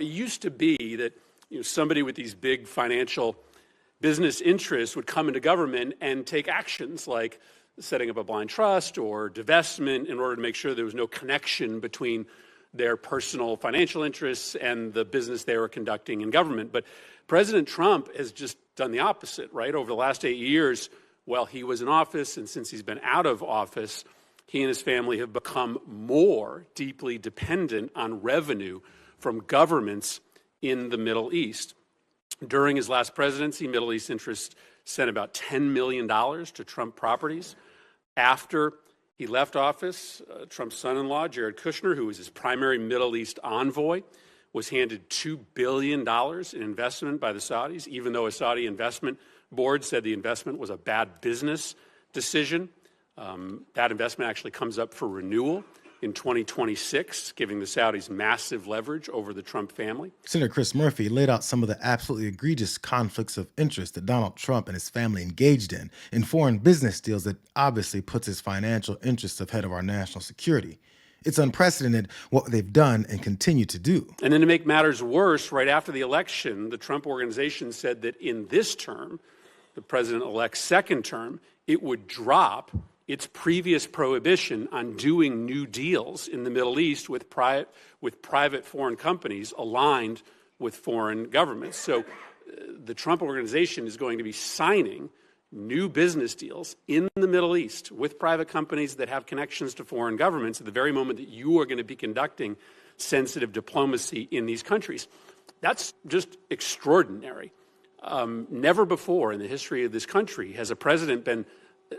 It used to be that somebody with these big financial business interests would come into government and take actions like setting up a blind trust or divestment in order to make sure there was no connection between their personal financial interests and the business they were conducting in government. But President Trump has just done the opposite, right? Over the last 8 years, while he was in office and since he's been out of office, he and his family have become more deeply dependent on revenue from governments in the Middle East. During his last presidency, Middle East interests sent about $10 million to Trump properties. After he left office, Trump's son-in-law, Jared Kushner, who was his primary Middle East envoy, was handed $2 billion in investment by the Saudis, even though a Saudi investment board said the investment was a bad business decision. That investment actually comes up for renewal in 2026, giving the Saudis massive leverage over the Trump family. Senator Chris Murphy laid out some of the absolutely egregious conflicts of interest that Donald Trump and his family engaged in foreign business deals that obviously puts his financial interests ahead of our national security. It's unprecedented what they've done and continue to do. And then to make matters worse, right after the election, the Trump organization said that in this term, the president-elect's second term, it would drop its previous prohibition on doing new deals in the Middle East with private foreign companies aligned with foreign governments. So the Trump organization is going to be signing new business deals in the Middle East with private companies that have connections to foreign governments at the very moment that you are going to be conducting sensitive diplomacy in these countries. That's just extraordinary. Never before in the history of this country has a president been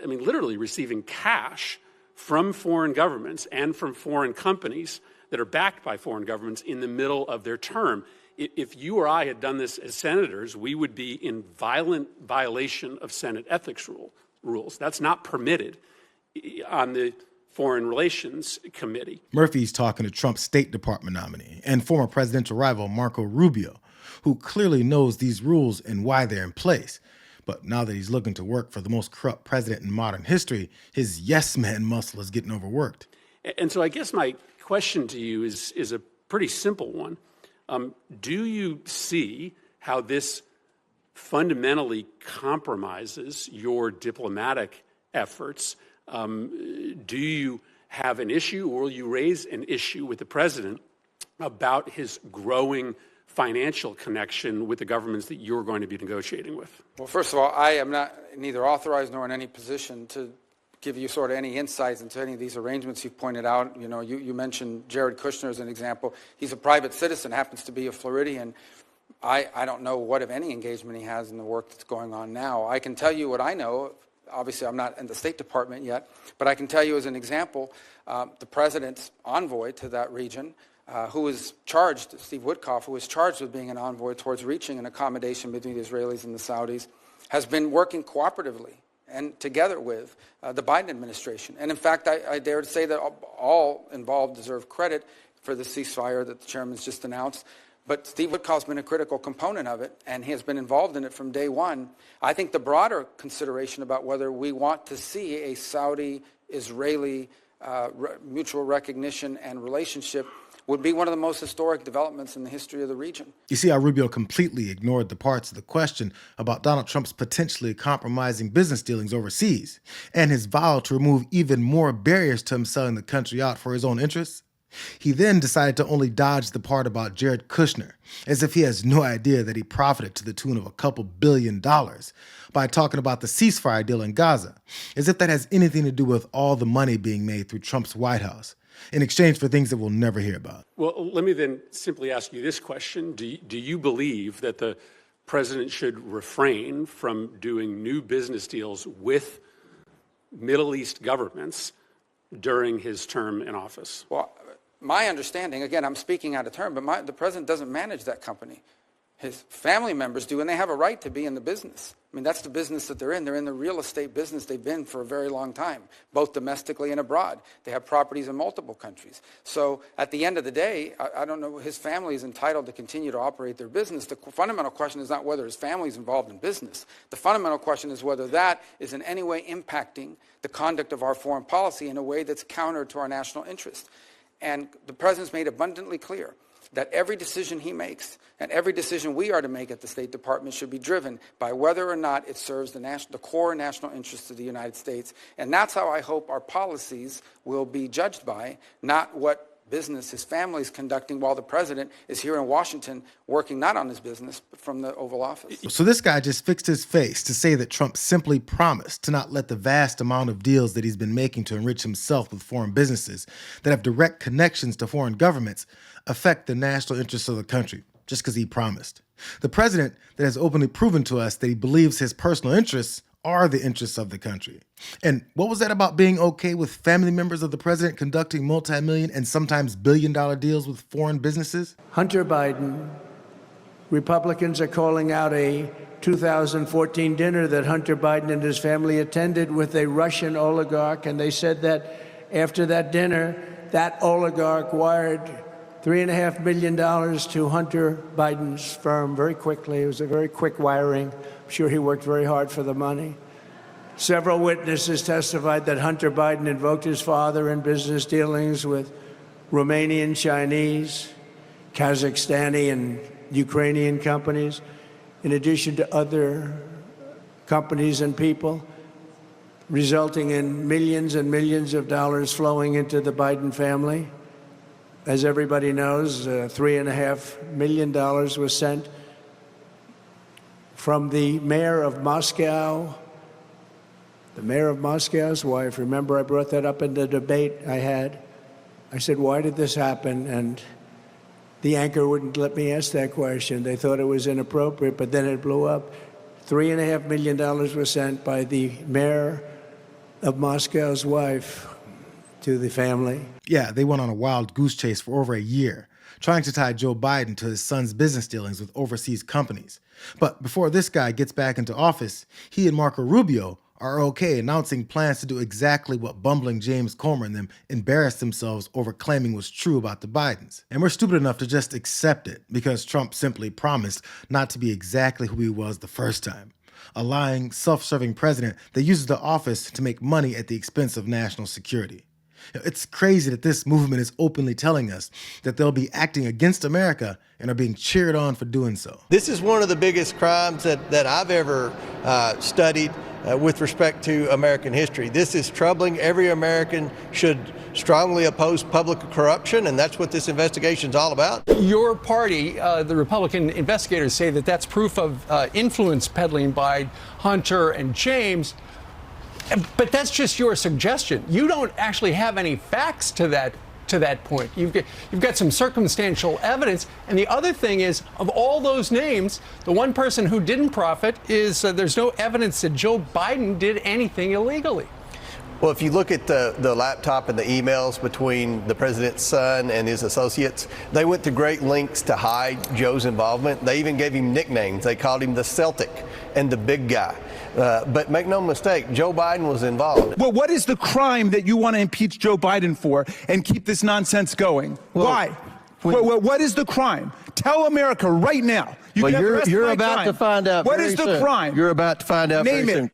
literally receiving cash from foreign governments and from foreign companies that are backed by foreign governments in the middle of their term. If you or I had done this as senators, we would be in violent violation of Senate ethics rules. That's not permitted on the Foreign Relations Committee. Murphy's talking to Trump's State Department nominee and former presidential rival Marco Rubio, who clearly knows these rules and why they're in place. But now that he's looking to work for the most corrupt president in modern history, his yes man muscle is getting overworked. And so I guess my question to you is a pretty simple one. Do you see how this fundamentally compromises your diplomatic efforts? Do you have an issue, or will you raise an issue with the president about his growing financial connection with the governments that you're going to be negotiating with? Well, first of all, I am not neither authorized nor in any position to give you sort of any insights into any of these arrangements you've pointed out. You mentioned Jared Kushner as an example. He's a private citizen, happens to be a Floridian. I don't know what, if any, engagement he has in the work that's going on now. I can tell you what I know. Obviously, I'm not in the State Department yet, but I can tell you as an example, the president's envoy to that region, who was charged, Steve Witkoff, who was charged with being an envoy towards reaching an accommodation between the Israelis and the Saudis, has been working cooperatively and together with the Biden administration. And in fact, I dare to say that all involved deserve credit for the ceasefire that the chairman's just announced. But Steve Witkoff's been a critical component of it, and he has been involved in it from day one. I think the broader consideration about whether we want to see a Saudi-Israeli mutual recognition and relationship would be one of the most historic developments in the history of the region. You see how Rubio completely ignored the parts of the question about Donald Trump's potentially compromising business dealings overseas and his vow to remove even more barriers to him selling the country out for his own interests. He then decided to only dodge the part about Jared Kushner, as if he has no idea that he profited to the tune of a couple $2 billion by talking about the ceasefire deal in Gaza, as if that has anything to do with all the money being made through Trump's White House, in exchange for things that we'll never hear about. Well, let me then simply ask you this question. Do you believe that the president should refrain from doing new business deals with Middle East governments during his term in office? Well, my understanding, again, I'm speaking out of turn, but the president doesn't manage that company. His family members do, and they have a right to be in the business. I mean, that's the business that they're in. They're in the real estate business. They've been for a very long time, both domestically and abroad. They have properties in multiple countries. So at the end of the day, I don't know, his family is entitled to continue to operate their business. The fundamental question is not whether his family is involved in business. The fundamental question is whether that is in any way impacting the conduct of our foreign policy in a way that's counter to our national interest. And the president's made abundantly clear that every decision he makes and every decision we are to make at the State Department should be driven by whether or not it serves the core national interests of the United States. And that's how I hope our policies will be judged by, not what business his family is conducting while the president is here in Washington working not on his business, but from the Oval Office. So this guy just fixed his face to say that Trump simply promised to not let the vast amount of deals that he's been making to enrich himself with foreign businesses that have direct connections to foreign governments affect the national interests of the country, just because he promised. The president that has openly proven to us that he believes his personal interests are the interests of the country. And what was that about being okay with family members of the president conducting multi-million and sometimes billion-dollar deals with foreign businesses? Hunter Biden, Republicans are calling out a 2014 dinner that Hunter Biden and his family attended with a Russian oligarch, and they said that after that dinner, that oligarch wired $3.5 million to Hunter Biden's firm very quickly. It was a very quick wiring. I'm sure he worked very hard for the money. Several witnesses testified that Hunter Biden invoked his father in business dealings with Romanian, Chinese, Kazakhstani, and Ukrainian companies, in addition to other companies and people, resulting in millions and millions of dollars flowing into the Biden family. As everybody knows, $3.5 million was sent from the mayor of Moscow, the mayor of Moscow's wife. Remember, I brought that up in the debate I had. I said, why did this happen? And the anchor wouldn't let me ask that question. They thought it was inappropriate, but then it blew up. $3.5 million was sent by the mayor of Moscow's wife to the family. Yeah, they went on a wild goose chase for over a year, trying to tie Joe Biden to his son's business dealings with overseas companies. But before this guy gets back into office, he and Marco Rubio are okay announcing plans to do exactly what bumbling James Comer and them embarrassed themselves over claiming was true about the Bidens. And we're stupid enough to just accept it because Trump simply promised not to be exactly who he was the first time. A lying, self-serving president that uses the office to make money at the expense of national security. It's crazy that this movement is openly telling us that they'll be acting against America and are being cheered on for doing so. This is one of the biggest crimes that I've ever studied with respect to American history. This is troubling. Every American should strongly oppose public corruption, and that's what this investigation is all about. Your party, the Republican investigators, say that that's proof of influence peddling by Hunter and James. But that's just your suggestion. You don't actually have any facts to that point. You've got some circumstantial evidence. And the other thing is, of all those names, the one person who didn't profit is there's no evidence that Joe Biden did anything illegally. Well, if you look at the laptop and the emails between the president's son and his associates, they went to great lengths to hide Joe's involvement. They even gave him nicknames. They called him the Celtic and the big guy. But make no mistake, Joe Biden was involved. Well, what is the crime that you want to impeach Joe Biden for and keep this nonsense going? Well, why? What is the crime? Tell America right now. You're about to find out. What is the crime? You're about to find out. Name very it. soon.